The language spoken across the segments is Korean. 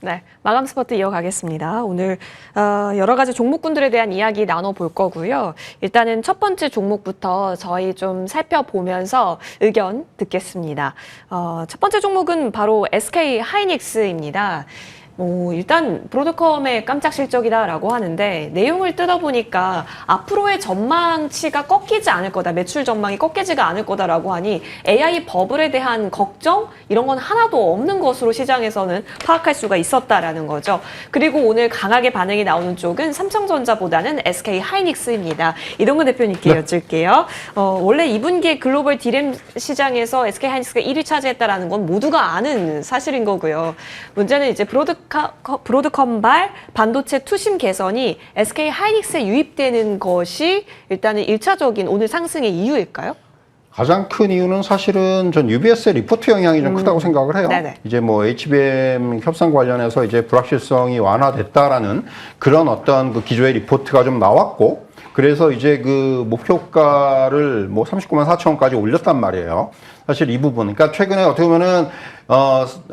네, 마감 스퍼트 이어가겠습니다. 오늘 여러 가지 종목군들에 대한 이야기 나눠볼 거고요. 일단은 첫 번째 종목부터 저희 좀 살펴보면서 의견 듣겠습니다. 첫 번째 종목은 바로 SK 하이닉스입니다. 일단 브로드컴의 깜짝 실적이다라고 하는데 내용을 뜯어보니까 앞으로의 전망치가 꺾이지 않을 거다. 매출 전망이 꺾이지가 않을 거다라고 하니 AI 버블에 대한 걱정 이런 건 하나도 없는 것으로 시장에서는 파악할 수가 있었다라는 거죠. 그리고 오늘 강하게 반응이 나오는 쪽은 삼성전자보다는 SK 하이닉스입니다. 이동근 대표님께 여쭐게요. 원래 2분기에 글로벌 디램 시장에서 SK 하이닉스가 1위 차지했다라는 건 모두가 아는 사실인 거고요. 문제는 이제 브로드컴발 반도체 투심 개선이 SK 하이닉스에 유입되는 것이 일단은 1차적인 오늘 상승의 이유일까요? 가장 큰 이유는 사실은 전 UBS의 리포트 영향이 좀 크다고 생각을 해요. 네네. 이제 뭐 HBM 협상 관련해서 이제 불확실성이 완화됐다라는 그런 어떤 그 기조의 리포트가 좀 나왔고, 그래서 이제 그 목표가를 뭐 39만 4천 원까지 올렸단 말이에요. 사실 이 부분. 그러니까 최근에 어떻게 보면은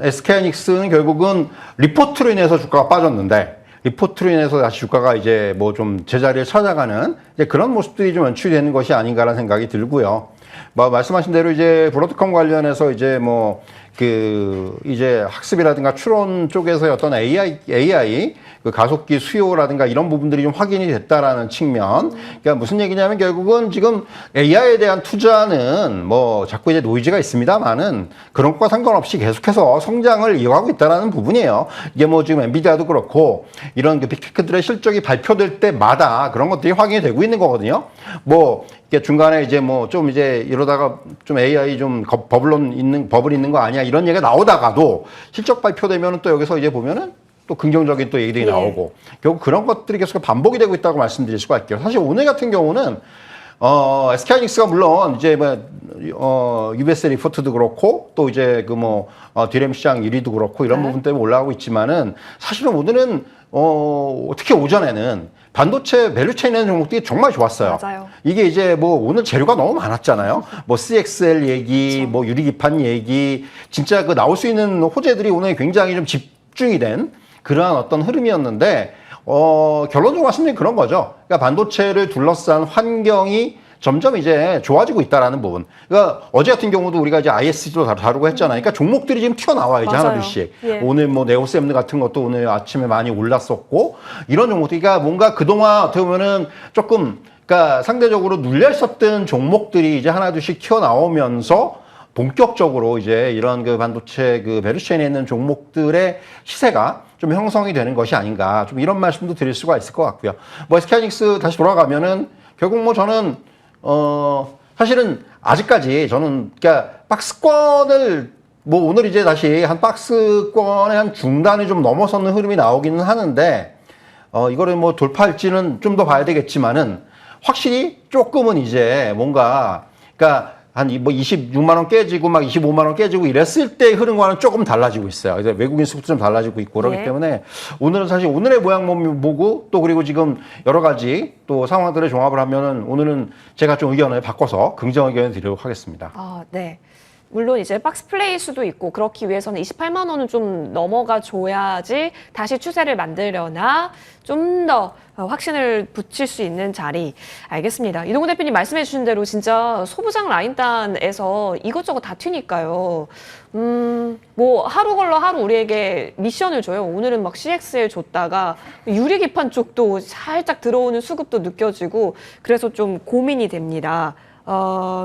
SK하이닉스는 결국은 리포트로 인해서 주가가 빠졌는데, 리포트로 인해서 다시 주가가 이제 뭐 좀 제자리를 찾아가는 이제 그런 모습들이 좀 연출이 되는 것이 아닌가라는 생각이 들고요. 뭐 말씀하신 대로 이제 브로드컴 관련해서 이제 뭐 이제 학습이라든가 추론 쪽에서의 어떤 AI 그 가속기 수요라든가 이런 부분들이 좀 확인이 됐다라는 측면. 그러니까 무슨 얘기냐면 결국은 지금 AI에 대한 투자는 뭐 자꾸 이제 노이즈가 있습니다만은 그런 것과 상관없이 계속해서 성장을 이어가고 있다라는 부분이에요. 이게 뭐 지금 엔비디아도 그렇고 이런 그 빅테크들의 실적이 발표될 때마다 그런 것들이 확인이 되고 있는 거거든요. 뭐 이게 중간에 이제 뭐 좀 이제 이러다가 좀 AI 좀 버블 있는 거 아니야 이런 얘기가 나오다가도 실적 발표되면은 또 여기서 이제 보면은 또 긍정적인 또 얘기들이 나오고 결국 그런 것들이 계속 반복이 되고 있다고 말씀드릴 수가 있겠죠. 사실 오늘 같은 경우는 SK하이닉스가 물론 이제 UBS 리포트도 그렇고 또 이제 디램 시장 1위도 그렇고 이런 부분 때문에 올라가고 있지만은 사실은 오늘은 특히 오전에는 반도체 밸류체인의 종목들이 정말 좋았어요. 맞아요. 이게 이제 뭐 오늘 재료가 너무 많았잖아요. 뭐 CXL 얘기, 그렇죠. 뭐 유리기판 얘기, 진짜 그 나올 수 있는 호재들이 오늘 굉장히 좀 집중이 된 그러한 어떤 흐름이었는데, 결론적으로 말씀드리면 그런 거죠. 그러니까 반도체를 둘러싼 환경이 점점 이제 좋아지고 있다라는 부분. 그러니까 어제 같은 경우도 우리가 이제 IS도 다루고 했잖아요. 그러니까 종목들이 지금 튀어나와요. 이제 하나둘씩. 오늘 뭐 네오셈드 같은 것도 오늘 아침에 많이 올랐었고, 이런 종목들이 그러니까 뭔가 그동안 어떻게 보면은 조금, 그러니까 상대적으로 눌려 있었던 종목들이 이제 하나둘씩 튀어나오면서 본격적으로 이제 이런 그 반도체 그 밸류체인에 있는 종목들의 시세가 좀 형성이 되는 것이 아닌가. 좀 이런 말씀도 드릴 수가 있을 것 같고요. 뭐 SK하이닉스 다시 돌아가면은 결국 뭐 저는 사실은 아직까지 저는 그러니까 박스권을 뭐 오늘 이제 다시 한 박스권의 한 중단이 좀 넘어서는 흐름이 나오기는 하는데 이거를 뭐 돌파할지는 좀 더 봐야 되겠지만은 확실히 조금은 이제 뭔가 그러니까 한 뭐 26만 원 깨지고 막 25만 원 깨지고 이랬을 때 흐름과는 조금 달라지고 있어요. 이제 외국인 수급도 좀 달라지고 있고 그렇기 때문에 오늘은 사실 오늘의 모양 보고 또 그리고 지금 여러 가지 또 상황들을 종합을 하면은 오늘은 제가 좀 의견을 바꿔서 긍정 의견을 드리도록 하겠습니다. 네. 물론 이제 박스 플레이 수도 있고 그렇기 위해서는 28만 원은 좀 넘어가 줘야지 다시 추세를 만들려나 좀 더 확신을 붙일 수 있는 자리. 알겠습니다. 이동근 대표님 말씀해 주신 대로 진짜 소부장 라인단에서 이것저것 다 튀니까요. 뭐 하루 걸러 하루 우리에게 미션을 줘요. 오늘은 막 CXL 줬다가 유리기판 쪽도 살짝 들어오는 수급도 느껴지고 그래서 좀 고민이 됩니다.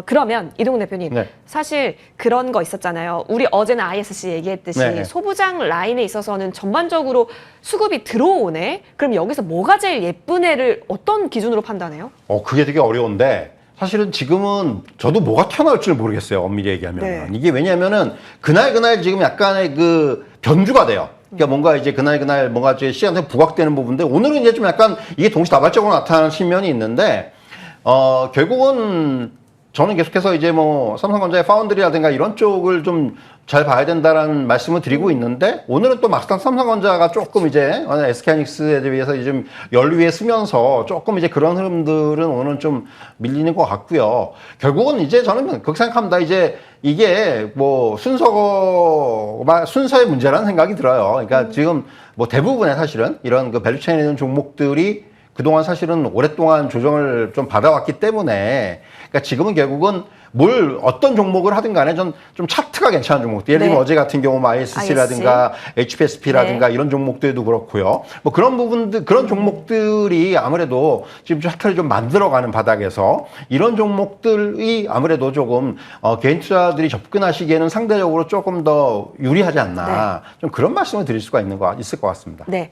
그러면 이동훈 대표님, 사실 그런 거 있었잖아요. 우리 어제는 ISC 얘기했듯이 소부장 라인에 있어서는 전반적으로 수급이 들어오네? 그럼 여기서 뭐가 제일 예쁜 애를 어떤 기준으로 판단해요? 그게 되게 어려운데 사실은 지금은 저도 뭐가 튀어나올지를 모르겠어요. 엄밀히 얘기하면. 이게 왜냐면은 그날 지금 약간의 그 변주가 돼요. 그러니까 뭔가 이제 그날 뭔가 이제 시간에 부각되는 부분인데 오늘은 이제 좀 약간 이게 동시다발적으로 나타나는 측면이 있는데 결국은 저는 계속해서 이제 뭐 삼성전자의 파운드리라든가 이런 쪽을 좀 잘 봐야 된다라는 말씀을 드리고 있는데 오늘은 또 막상 삼성전자가 조금 이제 SK하이닉스에 비해서 이제 좀 연루에 쓰면서 조금 이제 그런 흐름들은 오늘 좀 밀리는 것 같고요. 결국은 이제 저는 그렇게 생각합니다. 이제 이게 뭐 순서의 문제라는 생각이 들어요. 그러니까 지금 뭐 대부분의 사실은 이런 그 밸류체인에 있는 종목들이 그동안 사실은 오랫동안 조정을 좀 받아왔기 때문에 그러니까 지금은 결국은 어떤 종목을 하든 간에 좀 차트가 괜찮은 종목들. 예를 들면 네. 어제 같은 경우 뭐 ISC라든가 HPSP라든가 네. 이런 종목들도 그렇고요. 뭐 그런 부분들, 그런 종목들이 아무래도 지금 차트를 좀 만들어가는 바닥에서 이런 종목들이 아무래도 조금 개인 투자들이 접근하시기에는 상대적으로 조금 더 유리하지 않나. 좀 그런 말씀을 드릴 수가 있을 것 같습니다. 네.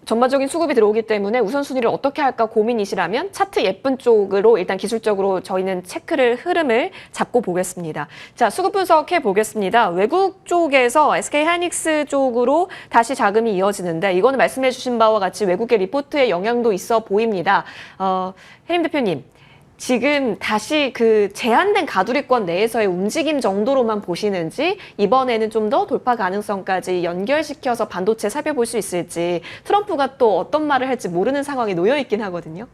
전반적인 수급이 들어오기 때문에 우선순위를 어떻게 할까 고민이시라면 차트 예쁜 쪽으로 일단 기술적으로 저희는 흐름을 잡고 보겠습니다. 자, 수급 분석해 보겠습니다. 외국 쪽에서 SK하이닉스 쪽으로 다시 자금이 이어지는데 이거는 말씀해 주신 바와 같이 외국의 리포트에 영향도 있어 보입니다. 혜림 대표님. 지금 다시 그 제한된 가두리권 내에서의 움직임 정도로만 보시는지 이번에는 좀 더 돌파 가능성까지 연결시켜서 반도체 살펴볼 수 있을지 트럼프가 또 어떤 말을 할지 모르는 상황에 놓여 있긴 하거든요.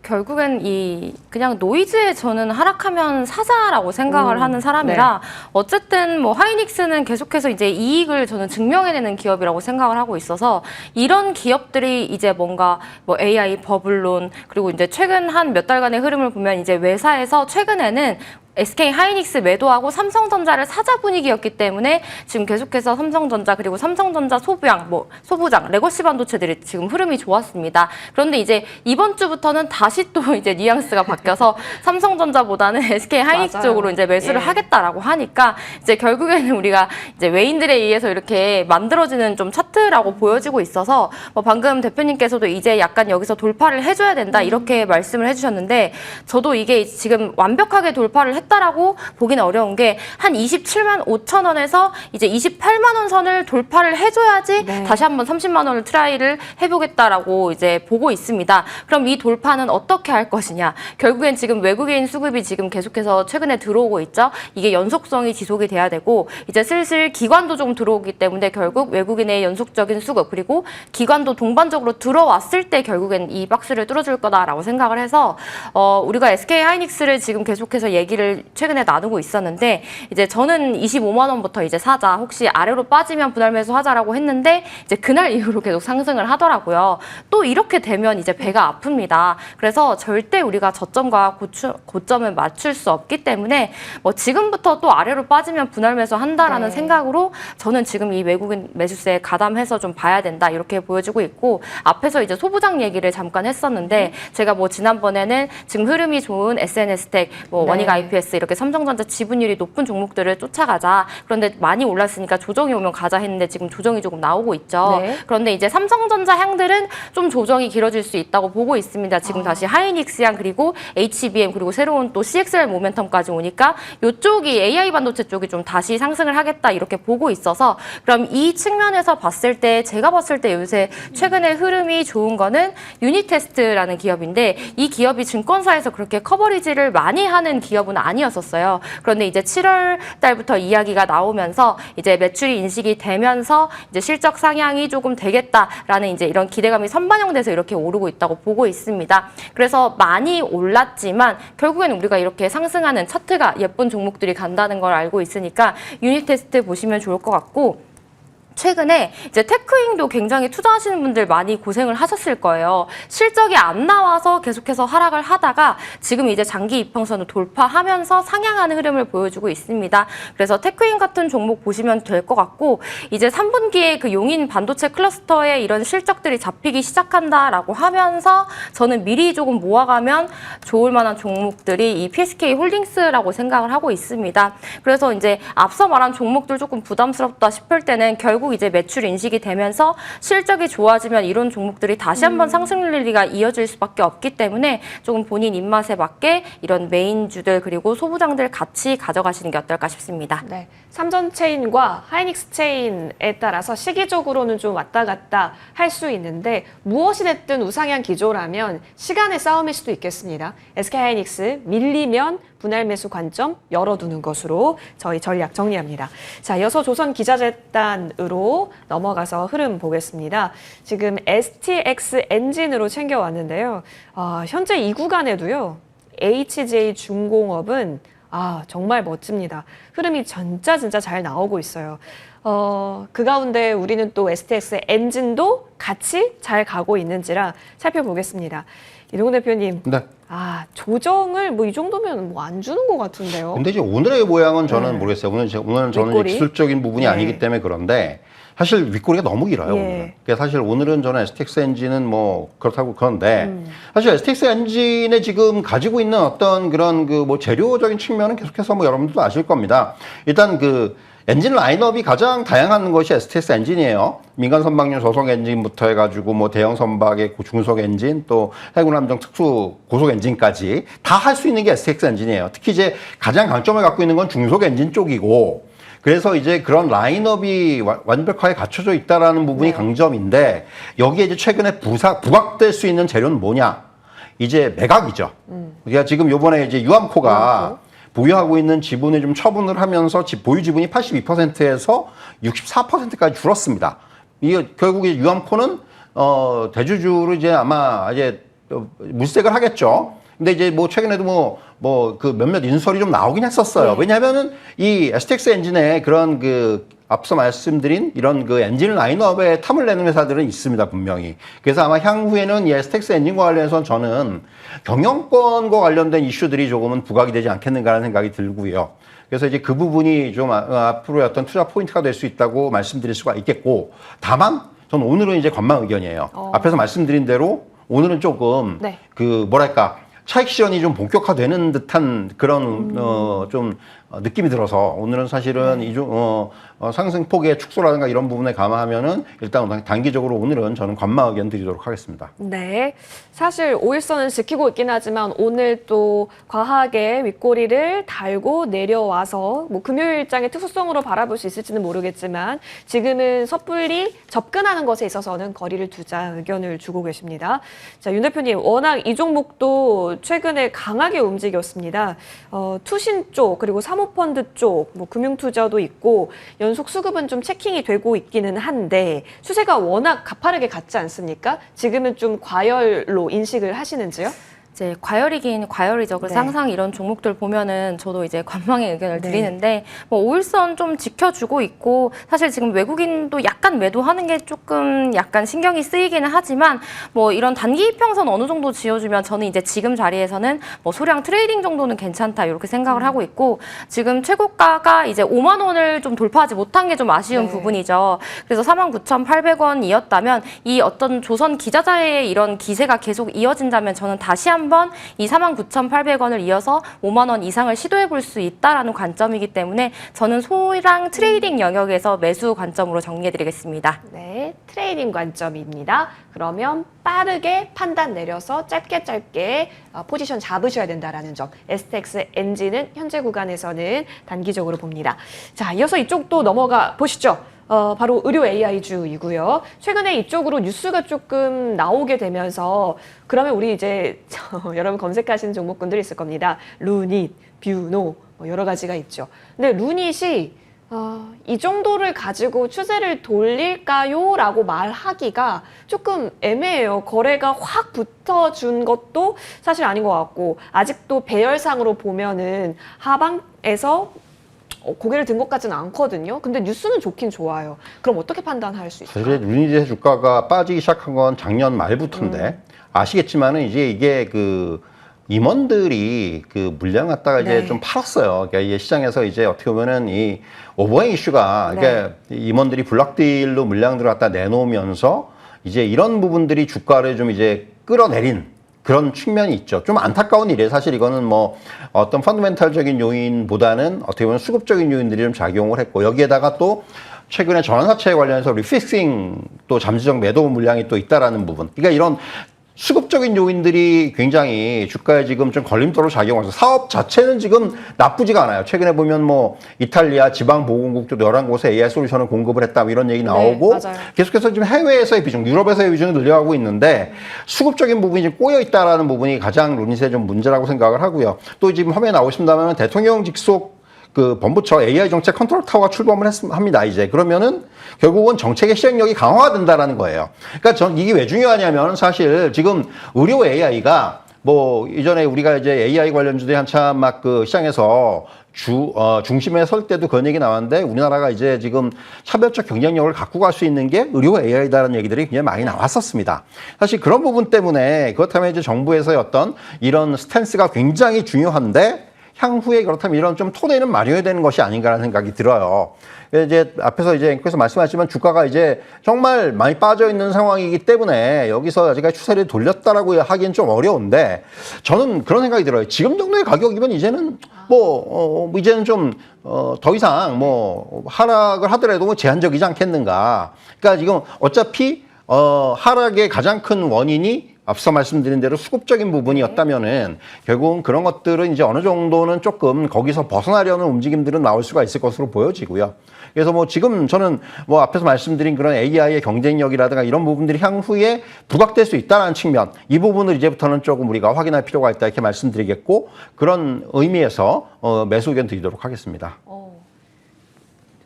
결국엔 그냥 노이즈에 저는 하락하면 사자라고 생각을 하는 사람이라 어쨌든 뭐 하이닉스는 계속해서 이제 이익을 저는 증명해내는 기업이라고 생각을 하고 있어서 이런 기업들이 이제 뭔가 뭐 AI 버블론 그리고 이제 최근 한 몇 달간의 흐름을 보면 이제 외사에서 최근에는 SK하이닉스 매도하고 삼성전자를 사자 분위기였기 때문에 지금 계속해서 삼성전자 그리고 삼성전자 소부장, 레거시 반도체들이 지금 흐름이 좋았습니다. 그런데 이제 이번 주부터는 다시 또 이제 뉘앙스가 바뀌어서 삼성전자보다는 SK하이닉스 맞아요. 쪽으로 이제 매수를 예. 하겠다라고 하니까 이제 결국에는 우리가 이제 외인들에 의해서 이렇게 만들어지는 좀 차트라고 보여지고 있어서 뭐 방금 대표님께서도 이제 약간 여기서 돌파를 해줘야 된다 이렇게 말씀을 해주셨는데 저도 이게 지금 완벽하게 돌파를 했다라고 보기는 어려운 게 한 27만 5천 원에서 이제 28만 원 선을 돌파를 해줘야지 다시 한번 30만 원을 트라이를 해보겠다라고 이제 보고 있습니다. 그럼 이 돌파는 어떻게 할 것이냐? 결국엔 지금 외국인 수급이 지금 계속해서 최근에 들어오고 있죠. 이게 연속성이 지속이 돼야 되고 이제 슬슬 기관도 좀 들어오기 때문에 결국 외국인의 연속적인 수급 그리고 기관도 동반적으로 들어왔을 때 결국엔 이 박스를 뚫어줄 거다라고 생각을 해서 우리가 SK하이닉스를 지금 계속해서 얘기를 최근에 나누고 있었는데 이제 저는 25만 원부터 이제 사자 혹시 아래로 빠지면 분할 매수 하자라고 했는데 이제 그날 이후로 계속 상승을 하더라고요. 또 이렇게 되면 이제 배가 아픕니다. 그래서 절대 우리가 저점과 고점을 맞출 수 없기 때문에 뭐 지금부터 또 아래로 빠지면 분할 매수 한다라는 생각으로 저는 지금 이 외국인 매수세에 가담해서 좀 봐야 된다 이렇게 보여지고 있고 앞에서 이제 소부장 얘기를 잠깐 했었는데 제가 뭐 지난번에는 지금 흐름이 좋은 SNS텍, 뭐 원익 IPS 이렇게 삼성전자 지분율이 높은 종목들을 쫓아가자. 그런데 많이 올랐으니까 조정이 오면 가자 했는데 지금 조정이 조금 나오고 있죠. 그런데 이제 삼성전자 향들은 좀 조정이 길어질 수 있다고 보고 있습니다. 지금 다시 하이닉스 향 그리고 HBM 그리고 새로운 또 CXL 모멘텀까지 오니까 이쪽이 AI 반도체 쪽이 좀 다시 상승을 하겠다 이렇게 보고 있어서 그럼 이 측면에서 봤을 때 제가 봤을 때 요새 최근에 흐름이 좋은 거는 유니테스트라는 기업인데 이 기업이 증권사에서 그렇게 커버리지를 많이 하는 기업은 아니었었어요. 그런데 이제 7월 달부터 이야기가 나오면서 이제 매출이 인식이 되면서 이제 실적 상향이 조금 되겠다라는 이제 이런 기대감이 선반영돼서 이렇게 오르고 있다고 보고 있습니다. 그래서 많이 올랐지만 결국에는 우리가 이렇게 상승하는 차트가 예쁜 종목들이 간다는 걸 알고 있으니까 유닛 테스트 보시면 좋을 것 같고 최근에 이제 테크윙도 굉장히 투자하시는 분들 많이 고생을 하셨을 거예요. 실적이 안 나와서 계속해서 하락을 하다가 지금 이제 장기 이평선을 돌파하면서 상향하는 흐름을 보여주고 있습니다. 그래서 테크윙 같은 종목 보시면 될 것 같고 이제 3분기에 그 용인 반도체 클러스터에 이런 실적들이 잡히기 시작한다라고 하면서 저는 미리 조금 모아가면 좋을 만한 종목들이 이 PSK 홀딩스라고 생각을 하고 있습니다. 그래서 이제 앞서 말한 종목들 조금 부담스럽다 싶을 때는 결국 이제 매출 인식이 되면서 실적이 좋아지면 이런 종목들이 다시 한번 상승 랠리가 이어질 수밖에 없기 때문에 조금 본인 입맛에 맞게 이런 메인주들 그리고 소부장들 같이 가져가시는 게 어떨까 싶습니다. 네, 삼전 체인과 하이닉스 체인에 따라서 시기적으로는 좀 왔다 갔다 할 수 있는데 무엇이 됐든 우상향 기조라면 시간의 싸움일 수도 있겠습니다. 보겠습니다. SK하이닉스 밀리면 분할 매수 관점 열어두는 것으로 저희 전략 정리합니다. 자, 이어서 조선 기자재단으로 넘어가서 흐름 보겠습니다. 지금 STX 엔진으로 챙겨왔는데요. 현재 이 구간에도요. HJ 중공업은 정말 멋집니다. 흐름이 진짜 잘 나오고 있어요. 그 가운데 우리는 또 STX 엔진도 같이 잘 가고 있는지라 살펴보겠습니다. 이동훈 대표님. 네. 조정을 뭐 이 정도면 뭐 안 주는 것 같은데요. 근데 이제 오늘의 모양은 저는 모르겠어요. 오늘 저는 윗꼬리? 기술적인 부분이 네. 아니기 때문에 그런데 사실 윗꼬리가 너무 길어요. 예. 오늘은. 그러니까 사실 오늘은 저는 STX 엔진은 뭐 그렇다고 그런데 사실 STX 엔진에 지금 가지고 있는 어떤 그런 그 뭐 재료적인 측면은 계속해서 뭐 여러분들도 아실 겁니다. 일단 그 엔진 라인업이 가장 다양한 것이 STX 엔진이에요. 민간 선박용 저속 엔진부터 해가지고 뭐 대형 선박의 중속 엔진 또 해군 함정 특수 고속 엔진까지 다 할 수 있는 게 STX 엔진이에요. 특히 이제 가장 강점을 갖고 있는 건 중속 엔진 쪽이고 그래서 이제 그런 라인업이 완벽하게 갖춰져 있다라는 부분이 네. 강점인데 여기에 이제 최근에 부각될 수 있는 재료는 뭐냐? 이제 매각이죠. 그러니까 지금 요번에 이제 유암코가 보유하고 있는 지분을 좀 처분을 하면서 보유 지분이 82%에서 64%까지 줄었습니다. 이게 결국에 유암코는 대주주로 이제 아마 이제 물색을 하겠죠. 근데 이제 뭐 최근에도 뭐 그 몇몇 인설이 좀 나오긴 했었어요. 왜냐하면은 이 STX 엔진의 그런 그 앞서 말씀드린 이런 그 엔진 라인업에 탐을 내는 회사들은 있습니다, 분명히. 그래서 아마 향후에는 이 STX 엔진과 관련해서 저는 경영권과 관련된 이슈들이 조금은 부각이 되지 않겠는가라는 생각이 들고요. 그래서 이제 그 부분이 좀 앞으로의 어떤 투자 포인트가 될 수 있다고 말씀드릴 수가 있겠고, 다만 저는 오늘은 이제 관망 의견이에요. 앞에서 말씀드린 대로 오늘은 조금 네. 그 뭐랄까 차익 실현이 좀 본격화되는 듯한 그런 좀 느낌이 들어서 오늘은 사실은 상승폭의 축소라든가 이런 부분에 감안하면은 일단 단기적으로 오늘은 저는 관망 의견 드리도록 하겠습니다. 네. 사실 5일선은 지키고 있긴 하지만 오늘 또 과하게 윗꼬리를 달고 내려와서 뭐 금요일장의 특수성으로 바라볼 수 있을지는 모르겠지만 지금은 섣불리 접근하는 것에 있어서는 거리를 두자 의견을 주고 계십니다. 자, 윤 대표님, 워낙 이 종목도 최근에 강하게 움직였습니다. 투신 쪽 그리고 사모펀드 쪽, 뭐 금융투자도 있고 연속 수급은 좀 체킹이 되고 있기는 한데 추세가 워낙 가파르게 갔지 않습니까? 지금은 좀 과열로 인식을 하시는지요? 이제 과열이긴 과열이죠. 그래서 네. 항상 이런 종목들 보면은 저도 이제 관망의 의견을 드리는데 뭐 5일선 좀 지켜주고 있고 사실 지금 외국인도 약간 매도하는 게 조금 약간 신경이 쓰이기는 하지만 뭐 이런 단기 이평선 어느 정도 지어주면 저는 이제 지금 자리에서는 뭐 소량 트레이딩 정도는 괜찮다 이렇게 생각을 하고 있고 지금 최고가가 이제 5만 원을 좀 돌파하지 못한 게 좀 아쉬운 네. 부분이죠. 그래서 49,800원이었다면 이 어떤 조선 기자자의 이런 기세가 계속 이어진다면 저는 다시 한번 이 49,800원을 이어서 5만 원 이상을 시도해 볼 수 있다라는 관점이기 때문에 저는 소량 트레이딩 영역에서 매수 관점으로 정리해 드리겠습니다. 네, 트레이딩 관점입니다. 그러면 빠르게 판단 내려서 짧게 포지션 잡으셔야 된다라는 점. STX 엔진은 현재 구간에서는 단기적으로 봅니다. 자, 이어서 이쪽도 넘어가 보시죠. 바로 의료 AI주이고요. 최근에 이쪽으로 뉴스가 조금 나오게 되면서 그러면 우리 이제 여러분 검색하시는 종목군들이 있을 겁니다. 루닛, 뷰노 뭐 여러 가지가 있죠. 근데 루닛이 이 정도를 가지고 추세를 돌릴까요? 라고 말하기가 조금 애매해요. 거래가 확 붙어준 것도 사실 아닌 것 같고 아직도 배열상으로 보면은 하방에서 고개를 든 것 같지는 않거든요. 근데 뉴스는 좋긴 좋아요. 그럼 어떻게 판단할 수 있을까요? 사실 유니제 주가가 빠지기 시작한 건 작년 말부터인데 아시겠지만은 이제 이게 그 임원들이 그 물량 갖다가 네. 이제 좀 팔았어요. 그러니까 이게 시장에서 이제 어떻게 보면은 이 오버행 이슈가 그러니까 임원들이 블락딜로 물량들을 갖다 내놓으면서 이제 이런 부분들이 주가를 좀 이제 끌어내린 그런 측면이 있죠. 좀 안타까운 일이에요. 사실 이거는 뭐 어떤 펀더멘탈적인 요인보다는 어떻게 보면 수급적인 요인들이 좀 작용을 했고 여기에다가 또 최근에 전환사채에 관련해서 리픽싱 또 잠재적 매도 물량이 또 있다라는 부분. 그러니까 이런 수급적인 요인들이 굉장히 주가에 지금 좀 걸림돌을 작용해서 사업 자체는 지금 나쁘지가 않아요. 최근에 보면 뭐 이탈리아 지방보건국도 여러 곳에 AI 솔루션을 공급을 했다 뭐 이런 얘기 나오고 맞아요. 계속해서 지금 해외에서의 비중, 유럽에서의 비중이 늘려가고 있는데 수급적인 부분이 좀 꼬여 있다라는 부분이 가장 루닛의 좀 문제라고 생각을 하고요. 또 지금 화면에 나오신다면 대통령 직속 그 본부처 AI 정책 컨트롤 타워가 출범을 합니다. 이제 그러면은 결국은 정책의 시행력이 강화가 된다라는 거예요. 그러니까 전 이게 왜 중요하냐면 사실 지금 의료 AI가 뭐 이전에 우리가 이제 AI 관련주들이 한참 막 그 시장에서 중심에 설 때도 그런 얘기 나왔는데 우리나라가 이제 지금 차별적 경쟁력을 갖고 갈 수 있는 게 의료 AI다라는 얘기들이 굉장히 많이 나왔었습니다. 사실 그런 부분 때문에 그렇다면 이제 정부에서의 어떤 이런 스탠스가 굉장히 중요한데 향후에 그렇다면 이런 좀 토대는 마련해야 되는 것이 아닌가라는 생각이 들어요. 이제 앞에서 이제 앵커에서 말씀하셨지만 주가가 이제 정말 많이 빠져 있는 상황이기 때문에 여기서 아직까지 추세를 돌렸다라고 하기엔 좀 어려운데 저는 그런 생각이 들어요. 지금 정도의 가격이면 이제는 이제는 좀 더 이상 뭐 하락을 하더라도 뭐 제한적이지 않겠는가. 그러니까 지금 어차피 하락의 가장 큰 원인이 앞서 말씀드린 대로 수급적인 부분이었다면은 결국은 그런 것들은 이제 어느 정도는 조금 거기서 벗어나려는 움직임들은 나올 수가 있을 것으로 보여지고요. 그래서 뭐 지금 저는 뭐 앞에서 말씀드린 그런 AI의 경쟁력이라든가 이런 부분들이 향후에 부각될 수 있다는 측면, 이 부분을 이제부터는 조금 우리가 확인할 필요가 있다 이렇게 말씀드리겠고 그런 의미에서 매수 의견 드리도록 하겠습니다.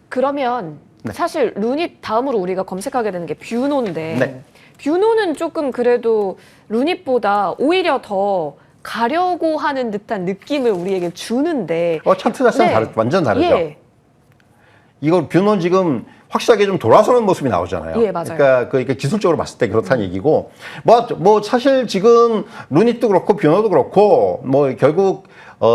그러면 네. 사실 루닛 다음으로 우리가 검색하게 되는 게 뷰노인데 네. 뷰노는 조금 그래도 루닛보다 오히려 더 가려고 하는 듯한 느낌을 우리에게 주는데 차트 자체는 네. 완전 다르죠. 예. 이거 뷰노는 지금 확실하게 좀 돌아서는 모습이 나오잖아요. 예, 맞아요. 그러니까 기술적으로 봤을 때 그렇다는 얘기고, 뭐 사실 지금 루닛도 그렇고 뷰노도 그렇고, 뭐 결국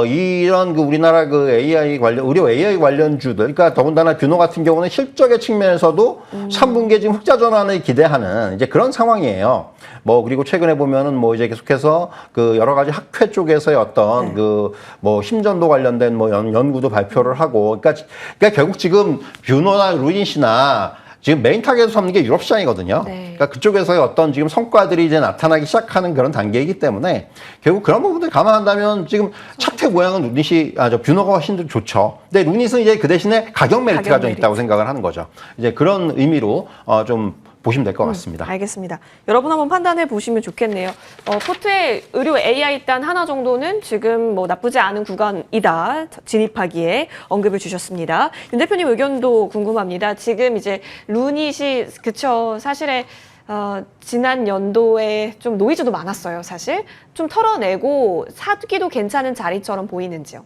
이런 그 우리나라 그 AI 관련 의료 AI 관련주들, 그러니까 더군다나 뷰노 같은 경우는 실적의 측면에서도 3분기에 지금 흑자 전환을 기대하는 이제 그런 상황이에요. 뭐 그리고 최근에 보면은 뭐 이제 계속해서 그 여러 가지 학회 쪽에서의 어떤 그 뭐 심전도 관련된 뭐 연구도 발표를 하고, 그러니까 결국 지금 뷰노나 루닛이나 지금 메인 타겟을 삼는 게 유럽 시장이거든요. 네. 그러니까 그쪽에서의 어떤 지금 성과들이 이제 나타나기 시작하는 그런 단계이기 때문에 결국 그런 부분들 감안한다면 지금 차트 모양은 뷰노가 훨씬 더 좋죠. 근데 루닛은 이제 그 대신에 가격 메리트가 가격 좀 있다고 생각을 하는 거죠. 이제 그런 의미로 좀 보시면 될 것 같습니다. 알겠습니다. 여러분 한번 판단해 보시면 좋겠네요. 포트의 의료 AI 단 하나 정도는 지금 뭐 나쁘지 않은 구간이다. 진입하기에 언급을 주셨습니다. 윤 대표님 의견도 궁금합니다. 지금 이제 루닛이 그쵸 사실에 지난 연도에 좀 노이즈도 많았어요. 사실 좀 털어내고 사기도 괜찮은 자리처럼 보이는지요?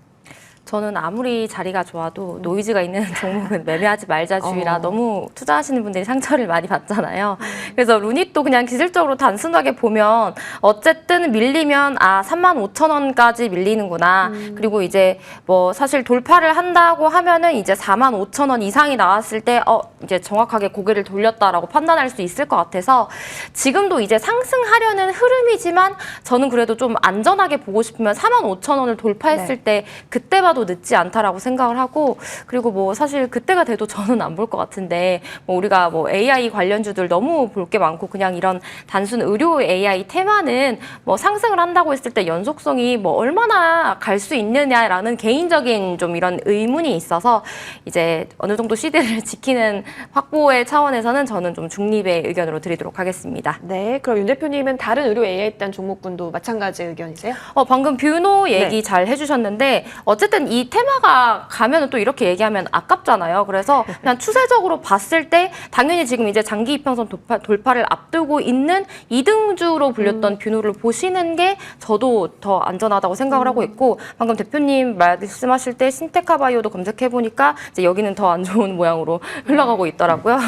저는 아무리 자리가 좋아도 노이즈가 있는 종목은 매매하지 말자 주의라 너무 투자하시는 분들이 상처를 많이 받잖아요. 그래서 루닛도 그냥 기술적으로 단순하게 보면 어쨌든 밀리면 35,000원까지 밀리는구나. 그리고 이제 뭐 사실 돌파를 한다고 하면은 이제 45,000원 이상이 나왔을 때 이제 정확하게 고개를 돌렸다라고 판단할 수 있을 것 같아서 지금도 이제 상승하려는 흐름이지만 저는 그래도 좀 안전하게 보고 싶으면 45,000원을 돌파했을 때 그때 봐도 늦지 않다라고 생각을 하고, 그리고 뭐 사실 그때가 돼도 저는 안 볼 것 같은데 뭐 우리가 뭐 AI 관련주들 너무 볼 게 많고 그냥 이런 단순 의료 AI 테마는 뭐 상승을 한다고 했을 때 연속성이 뭐 얼마나 갈 수 있느냐라는 개인적인 좀 이런 의문이 있어서 이제 어느 정도 시대를 지키는 확보의 차원에서는 저는 좀 중립의 의견으로 드리도록 하겠습니다. 네, 그럼 윤 대표님은 다른 의료 AI 단 종목군도 마찬가지 의견이세요? 방금 뷰노 얘기 잘 해주셨는데 어쨌든 이 테마가 가면은 또 이렇게 얘기하면 아깝잖아요. 그래서 그냥 추세적으로 봤을 때 당연히 지금 이제 장기 이평선 돌파를 앞두고 있는 2등주로 불렸던 뷰노를 보시는 게 저도 더 안전하다고 생각을 하고 있고, 방금 대표님 말씀하실 때 신테카바이오도 검색해 보니까 이제 여기는 더 안 좋은 모양으로 흘러가고 있더라고요.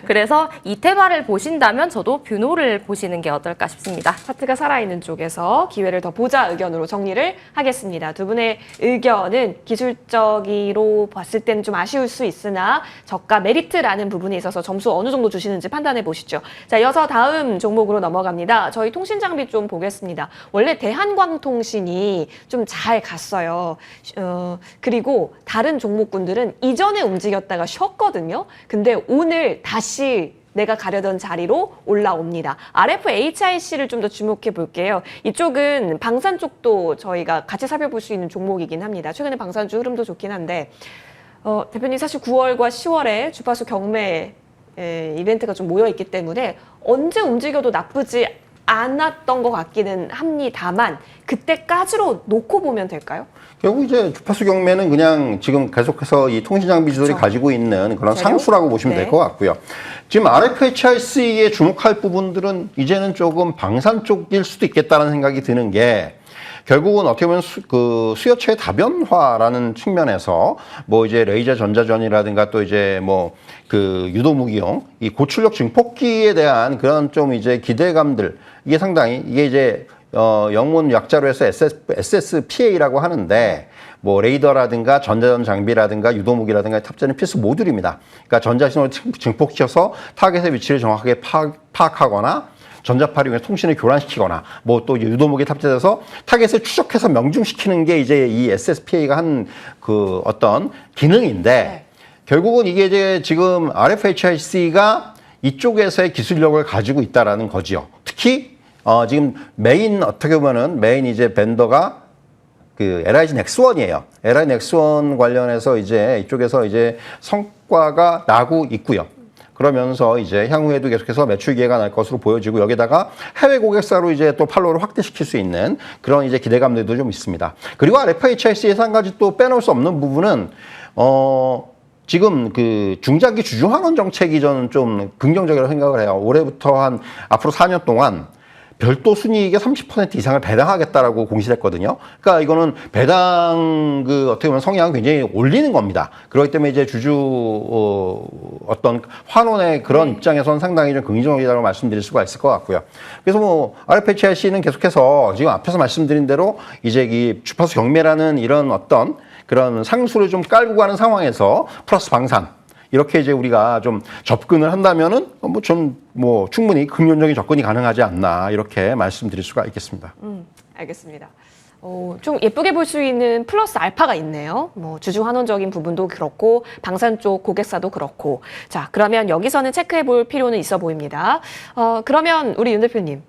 그래서 이 테마를 보신다면 저도 뷰노를 보시는 게 어떨까 싶습니다. 차트가 살아있는 쪽에서 기회를 더 보자 의견으로 정리를 하겠습니다. 두 분의 의견은 기술적으로 봤을 때는 좀 아쉬울 수 있으나 저가 메리트라는 부분에 있어서 점수 어느 정도 주시는지 판단해 보시죠. 자, 이어서 다음 종목으로 넘어갑니다. 저희 통신 장비 좀 보겠습니다. 원래 대한광통신이 좀 잘 갔어요. 그리고 다른 종목군들은 이전에 움직였다가 쉬었거든요. 근데 오늘 다시 내가 가려던 자리로 올라옵니다. RFHIC를 좀 더 주목해 볼게요. 이쪽은 방산 쪽도 저희가 같이 살펴볼 수 있는 종목이긴 합니다. 최근에 방산주 흐름도 좋긴 한데 대표님 사실 9월과 10월에 주파수 경매 이벤트가 좀 모여 있기 때문에 언제 움직여도 나쁘지 않았던 것 같기는 합니다만 그때까지로 놓고 보면 될까요? 결국 이제 주파수 경매는 그냥 지금 계속해서 이 통신장비주들이 그렇죠. 가지고 있는 그런 재료? 상수라고 보시면 네. 될 것 같고요. 지금 RFHIC에 주목할 부분들은 이제는 조금 방산 쪽일 수도 있겠다는 생각이 드는 게 결국은 어떻게 보면 수요처의 다변화라는 측면에서 뭐 이제 레이저 전자전이라든가 또 이제 뭐 그 유도무기용 이 고출력 증폭기에 대한 그런 좀 이제 기대감들 이게 상당히 이게 이제 영문 약자로 해서 SSPA라고 하는데 뭐 레이더라든가 전자전 장비라든가 유도무기라든가 탑재는 필수 모듈입니다. 그러니까 전자신호를 증폭시켜서 타겟의 위치를 정확하게 파악하거나 전자파를 이용해서 통신을 교란시키거나 뭐 또 유도무기 탑재돼서 타겟을 추적해서 명중시키는 게 이제 이 SSPA가 한 그 어떤 기능인데 네. 결국은 이게 이제 지금 RFHIC가 이쪽에서의 기술력을 가지고 있다라는 거지요. 특히 지금 메인 어떻게 보면은 메인 이제 벤더가 그 LIG X1이에요. LIG X1 관련해서 이제 이쪽에서 이제 성과가 나고 있고요. 그러면서 이제 향후에도 계속해서 매출 기회가 날 것으로 보여지고 여기다가 해외 고객사로 이제 또 팔로우를 확대시킬 수 있는 그런 이제 기대감들도 좀 있습니다. 그리고 RFHIC에서 한 가지 또 빼놓을 수 없는 부분은 지금 그 중장기 주주환원 정책이 저는 좀 긍정적이라고 생각을 해요. 올해부터 한 앞으로 4년 동안 별도 순이익의 30% 이상을 배당하겠다라고 공시했거든요. 그러니까 이거는 배당 그 어떻게 보면 성향을 굉장히 올리는 겁니다. 그렇기 때문에 이제 주주 어떤 환원의 그런 입장에서는 상당히 좀 긍정적이라고 말씀드릴 수가 있을 것 같고요. 그래서 뭐 RFHIC는 계속해서 지금 앞에서 말씀드린 대로 이제 이 주파수 경매라는 이런 어떤 그런 상수를 좀 깔고 가는 상황에서 플러스 방산 이렇게 이제 우리가 좀 접근을 한다면은 뭐 충분히 긍정적인 접근이 가능하지 않나 이렇게 말씀드릴 수가 있겠습니다. 알겠습니다. 좀 예쁘게 볼 수 있는 플러스 알파가 있네요. 뭐 주주 환원적인 부분도 그렇고 방산 쪽 고객사도 그렇고. 자, 그러면 여기서는 체크해 볼 필요는 있어 보입니다. 그러면 우리 윤 대표님.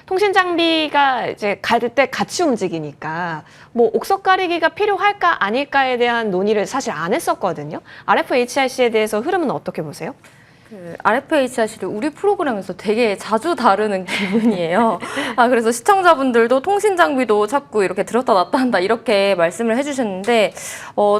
통신 장비가 이제 갈 때 같이 움직이니까 뭐 옥석 가리기가 필요할까 아닐까에 대한 논의를 사실 안 했었거든요. RFHIC에 대해서 흐름은 어떻게 보세요? 그 RFHIC를 우리 프로그램에서 되게 자주 다루는 기분이에요. 그래서 시청자분들도 통신 장비도 자꾸 이렇게 들었다 놨다 한다 이렇게 말씀을 해주셨는데,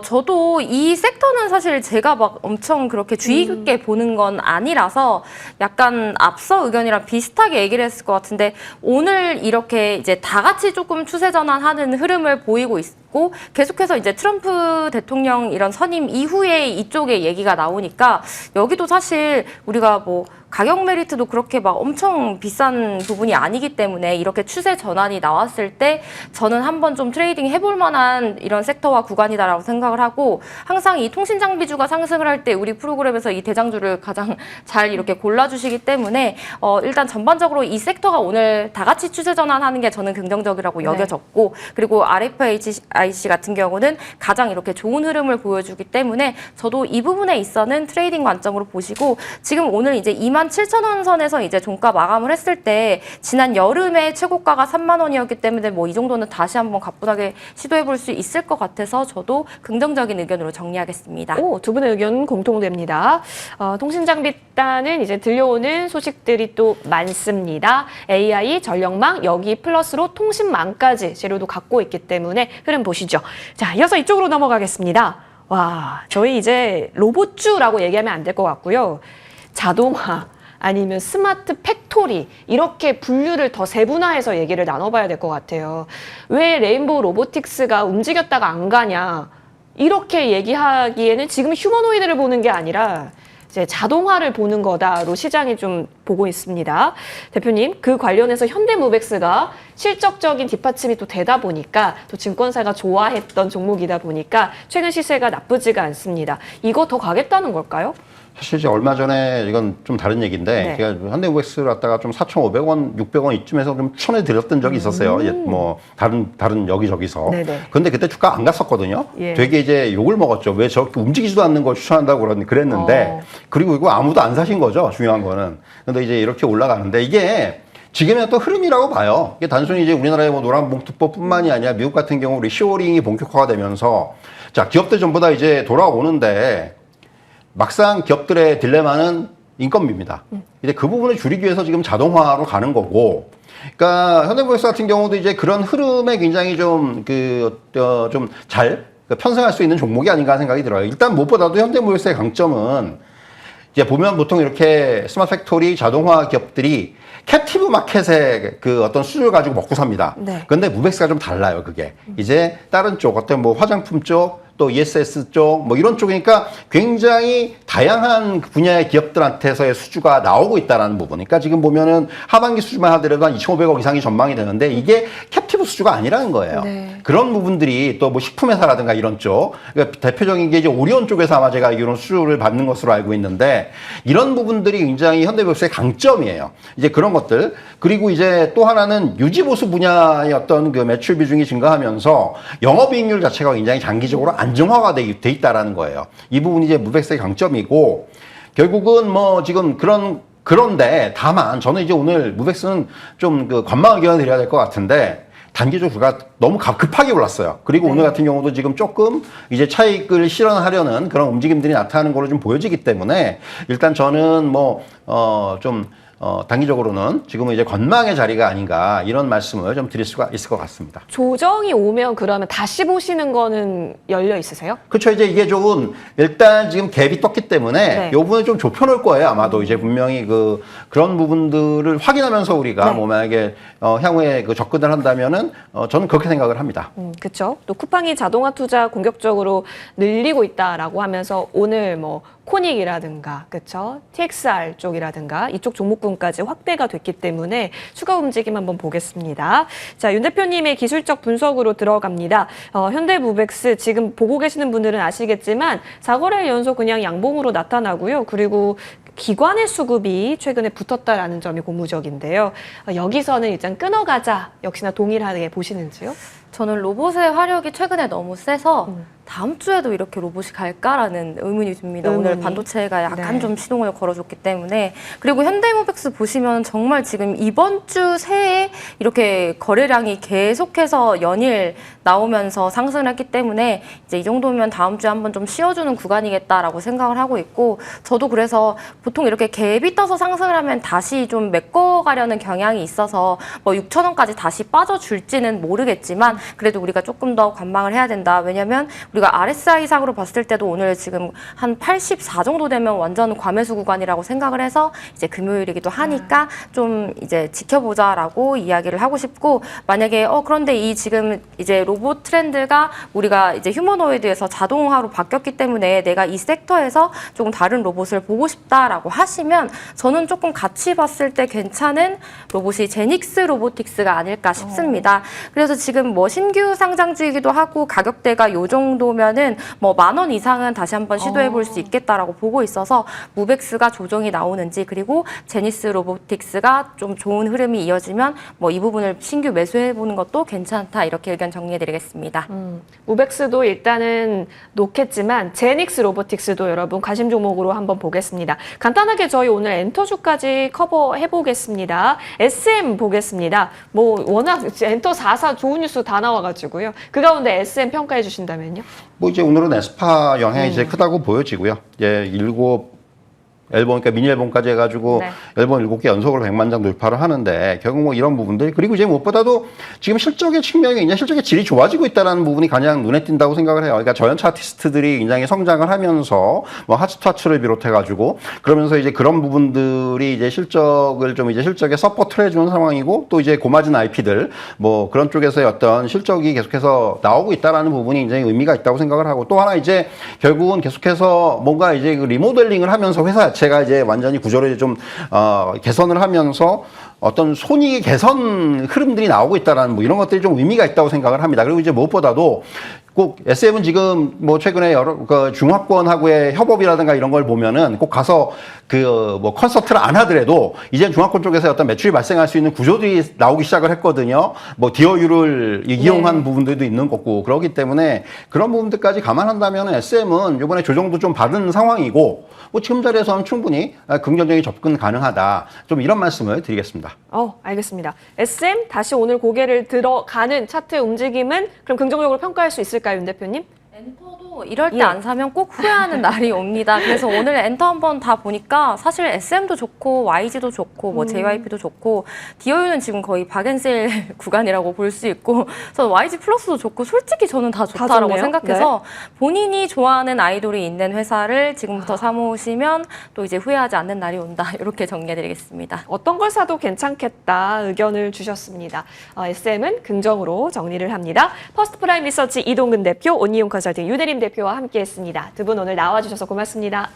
저도 이 섹터는 사실 제가 막 엄청 그렇게 주의 깊게 보는 건 아니라서 약간 앞서 의견이랑 비슷하게 얘기를 했을 것 같은데, 오늘 이렇게 이제 다 같이 조금 추세 전환하는 흐름을 보이고 있고, 계속해서 이제 트럼프 대통령 이런 선임 이후에 이쪽에 얘기가 나오니까 여기도 사실 우리가 뭐 가격 메리트도 그렇게 막 엄청 비싼 부분이 아니기 때문에 이렇게 추세 전환이 나왔을 때 저는 한번 좀 트레이딩 해볼 만한 이런 섹터와 구간이다라고 생각을 하고, 항상 이 통신 장비주가 상승을 할 때 우리 프로그램에서 이 대장주를 가장 잘 이렇게 골라주시기 때문에 일단 전반적으로 이 섹터가 오늘 다 같이 추세 전환하는 게 저는 긍정적이라고 여겨졌고, 그리고 RFHIC 같은 경우는 가장 이렇게 좋은 흐름을 보여주기 때문에 저도 이 부분에 있어는 트레이딩 관점으로 보시고, 지금 오늘 이제 27,000원 선에서 이제 종가 마감을 했을 때 지난 여름에 최고가가 3만 원이었기 때문에 뭐 이 정도는 다시 한번 가뿐하게 시도해 볼 수 있을 것 같아서 저도 긍정적인 의견으로 정리하겠습니다. 두 분의 의견 공통됩니다. 통신장비단은 이제 들려오는 소식들이 또 많습니다. AI, 전력망, 여기 플러스로 통신망까지 재료도 갖고 있기 때문에 흐름 보시죠. 자, 이어서 이쪽으로 넘어가겠습니다. 와, 저희 이제 로봇주라고 얘기하면 안 될 것 같고요. 자동화 아니면 스마트 팩토리 이렇게 분류를 더 세분화해서 얘기를 나눠봐야 될 것 같아요. 왜 레인보우 로보틱스가 움직였다가 안 가냐 이렇게 얘기하기에는 지금 휴머노이드를 보는 게 아니라 이제 자동화를 보는 거다로 시장이 좀 보고 있습니다. 대표님, 그 관련해서 현대모백스가 실적적인 뒷받침이 또 되다 보니까 또 증권사가 좋아했던 종목이다 보니까 최근 시세가 나쁘지가 않습니다. 이거 더 가겠다는 걸까요? 사실 이제 얼마 전에 이건 좀 다른 얘기인데 네. 제가 현대모백스를 갖다가 좀 4,500원, 600원 이쯤에서 좀 추천해 드렸던 적이 있었어요. 예, 뭐 다른 여기저기서. 네네. 근데 그때 주가 안 갔었거든요. 예. 되게 이제 욕을 먹었죠. 왜 저렇게 움직이지도 않는 걸 추천한다고 그랬는데 그리고 이거 아무도 안 사신 거죠. 중요한 거는. 근데 이제 이렇게 올라가는데 이게 지금의 어떤 흐름이라고 봐요. 이게 단순히 이제 우리나라의 뭐 노란봉투법뿐만이 아니라 미국 같은 경우 리쇼어링이 본격화가 되면서 자 기업들 전부 다 이제 돌아오는데 막상 기업들의 딜레마는 인건비입니다. 이제 그 부분을 줄이기 위해서 지금 자동화로 가는 거고, 그러니까 현대모백스 같은 경우도 이제 그런 흐름에 굉장히 좀 잘 편승할 수 있는 종목이 아닌가 생각이 들어요. 일단 무엇보다도 현대모백스의 강점은 이제 보면 보통 이렇게 스마트 팩토리 자동화 기업들이 캡티브 마켓의 그 어떤 수주를 가지고 먹고 삽니다. 네. 근데 무백스가 좀 달라요, 그게. 이제 다른 쪽, 어떤 뭐 화장품 쪽, 또 ESS 쪽, 뭐 이런 쪽이니까 굉장히 다양한 분야의 기업들한테서의 수주가 나오고 있다라는 부분. 그러니까 지금 보면은 하반기 수주만 하더라도 한 2,500억 이상이 전망이 되는데 이게 캡티브 수주가 아니라는 거예요. 네. 그런 부분들이 또 뭐 식품회사라든가 이런 쪽, 그러니까 대표적인 게 이제 오리온 쪽에서 아마 제가 이런 수주를 받는 것으로 알고 있는데 이런 부분들이 굉장히 현대모백스의 강점이에요. 이제 그런 것들. 그리고 이제 또 하나는 유지보수 분야의 어떤 그 매출 비중이 증가하면서 영업이익률 자체가 굉장히 장기적으로 안정화가 돼 있다라는 거예요. 이 부분이 이제 무백스의 강점이고 결국은 뭐 지금 그런데 다만 저는 이제 오늘 무백스는 좀 그 관망 의견을 드려야 될 것 같은데 단기적으로 주가 너무 급하게 올랐어요. 그리고 오늘 같은 경우도 지금 조금 이제 차익을 실현하려는 그런 움직임들이 나타나는 걸로 좀 보여지기 때문에 일단 저는 단기적으로는 지금은 이제 관망의 자리가 아닌가 이런 말씀을 좀 드릴 수가 있을 것 같습니다. 조정이 오면 그러면 다시 보시는 거는 열려 있으세요? 그렇죠. 이제 이게 조금 일단 지금 갭이 떴기 때문에 네. 이 부분을 좀 좁혀놓을 거예요. 아마도 이제 분명히 그런 부분들을 확인하면서 우리가 네. 뭐 만약에 향후에 그 접근을 한다면은 저는 그렇게 생각을 합니다. 그렇죠. 또 쿠팡이 자동화 투자 공격적으로 늘리고 있다라고 하면서 오늘 뭐 코닉이라든가 그렇죠, TXR 쪽이라든가 이쪽 종목군까지 확대가 됐기 때문에 추가 움직임 한번 보겠습니다. 자, 윤 대표님의 기술적 분석으로 들어갑니다. 현대무백스 지금 보고 계시는 분들은 아시겠지만 4거래 연속 그냥 양봉으로 나타나고요. 그리고 기관의 수급이 최근에 붙었다라는 점이 고무적인데요. 여기서는 일단 끊어가자 역시나 동일하게 보시는지요? 저는 로봇의 화력이 최근에 너무 세서 다음 주에도 이렇게 로봇이 갈까라는 의문이 듭니다. 오늘 의문이. 반도체가 약간 네. 좀 시동을 걸어줬기 때문에. 그리고 현대모백스 보시면 정말 지금 이번 주 새해 이렇게 거래량이 계속해서 연일 나오면서 상승을 했기 때문에 이제 이 정도면 다음 주에 한번 좀 쉬어주는 구간이겠다라고 생각을 하고 있고, 저도 그래서 보통 이렇게 갭이 떠서 상승을 하면 다시 좀 메꿔가려는 경향이 있어서 뭐 6,000원까지 다시 빠져줄지는 모르겠지만 그래도 우리가 조금 더 관망을 해야 된다. 왜냐면 우리가 RSI상으로 봤을 때도 오늘 지금 한 84 정도 되면 완전 과매수 구간이라고 생각을 해서 이제 금요일이기도 하니까 좀 이제 지켜보자라고 이야기를 하고 싶고, 만약에 그런데 이 지금 이제 로봇 트렌드가 우리가 이제 휴머노이드에서 자동화로 바뀌었기 때문에 내가 이 섹터에서 조금 다른 로봇을 보고 싶다라고 하시면 저는 조금 같이 봤을 때 괜찮은 로봇이 제닉스 로보틱스가 아닐까 싶습니다. 그래서 지금 뭐 신규 상장주이기도 하고 가격대가 요 정도면은 뭐 10,000원 이상은 다시 한번 시도해 볼 수 있겠다라고 보고 있어서 무백스가 조정이 나오는지, 그리고 제니스 로보틱스가 좀 좋은 흐름이 이어지면 뭐 이 부분을 신규 매수해 보는 것도 괜찮다, 이렇게 의견 정리해 드리겠습니다. 무백스도 일단은 놓겠지만 제닉스 로보틱스도 여러분 관심 종목으로 한번 보겠습니다. 간단하게 저희 오늘 엔터주까지 커버해 보겠습니다. SM 보겠습니다. 뭐 워낙 엔터 4사 좋은 뉴스 다 나와가지고요. 그 가운데 SM 평가해 주신다면요? 뭐 이제 오늘은 에스파 영향이 이제 크다고 보여지고요. 이제 앨범, 그러니까 미니 앨범까지 해가지고 네. 앨범 7개 연속으로 100만 장 돌파를 하는데 결국 뭐 이런 부분들, 그리고 이제 무엇보다도 지금 실적의 측면이 굉장히 실적의 질이 좋아지고 있다는 부분이 가장 눈에 띈다고 생각을 해요. 그러니까 저연차 아티스트들이 굉장히 성장을 하면서 뭐 하츠타츠를 비롯해가지고 그러면서 이제 그런 부분들이 이제 실적을 좀 이제 실적에 서포트를 해주는 상황이고, 또 이제 고마진 IP들 뭐 그런 쪽에서의 어떤 실적이 계속해서 나오고 있다라는 부분이 굉장히 의미가 있다고 생각을 하고, 또 하나 이제 결국은 계속해서 뭔가 이제 그 리모델링을 하면서 회사 자체가 이제 완전히 구조를 좀 개선을 하면서 어떤 손익의 개선 흐름들이 나오고 있다라는 뭐 이런 것들이 좀 의미가 있다고 생각을 합니다. 그리고 이제 무엇보다도 꼭 SM은 지금 뭐 최근에 여러 그 중화권하고의 협업이라든가 이런 걸 보면은 꼭 가서 그 뭐 콘서트를 안 하더라도 이제 중화권 쪽에서 어떤 매출이 발생할 수 있는 구조들이 나오기 시작을 했거든요. 뭐 디어유를 이용한 부분들도 있는 거고 그렇기 때문에 그런 부분들까지 감안한다면 SM은 이번에 조정도 좀 받은 상황이고 뭐 지금 자리에서는 충분히 긍정적인 접근 가능하다. 좀 이런 말씀을 드리겠습니다. 알겠습니다. SM 다시 오늘 고개를 들어가는 차트 움직임은 그럼 긍정적으로 평가할 수 있을까요, 윤 대표님? 엔터도 이럴 때 안 사면 꼭 후회하는 날이 옵니다. 그래서 오늘 엔터 한번 다 보니까 사실 SM도 좋고 YG도 좋고 뭐 JYP도 좋고 디어유는 지금 거의 박앤세일 구간이라고 볼 수 있고 그래서 YG 플러스도 좋고 솔직히 저는 다 좋다라고 좋네요. 생각해서 본인이 좋아하는 아이돌이 있는 회사를 지금부터 사모으시면 또 이제 후회하지 않는 날이 온다. 이렇게 정리해드리겠습니다. 어떤 걸 사도 괜찮겠다 의견을 주셨습니다. SM은 긍정으로 정리를 합니다. 퍼스트 프라임 리서치 이동근 대표, 온니온 컨설팅 유대림 대표와 함께했습니다. 두 분 오늘 나와주셔서 고맙습니다.